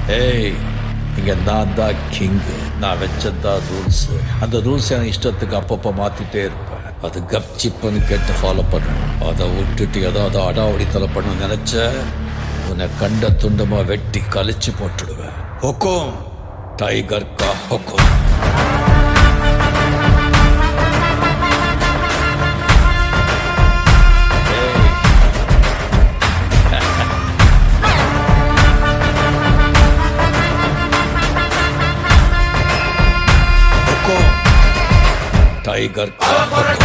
ஏய், இங்க நான் தான் கிங்கு. நான் வச்சதான் ரூல்ஸ். அந்த ரூல்ஸ் என் இஷ்டத்துக்கு அப்பப்போ மாத்திட்டே இருப்பேன். அது கப்சிப்புன்னு கேட்டு ஃபாலோ பண்ணணும். அதை விட்டுட்டு ஏதாவது அடாவடித்தலை பண்ண நினைச்ச உன்னை கண்ட துண்டமா வெட்டி கழிச்சு போட்டுடுவேன். ஹொக்கும், டைகர் கா ஹொக்கும். டைகர் கா ஹொக்கும்.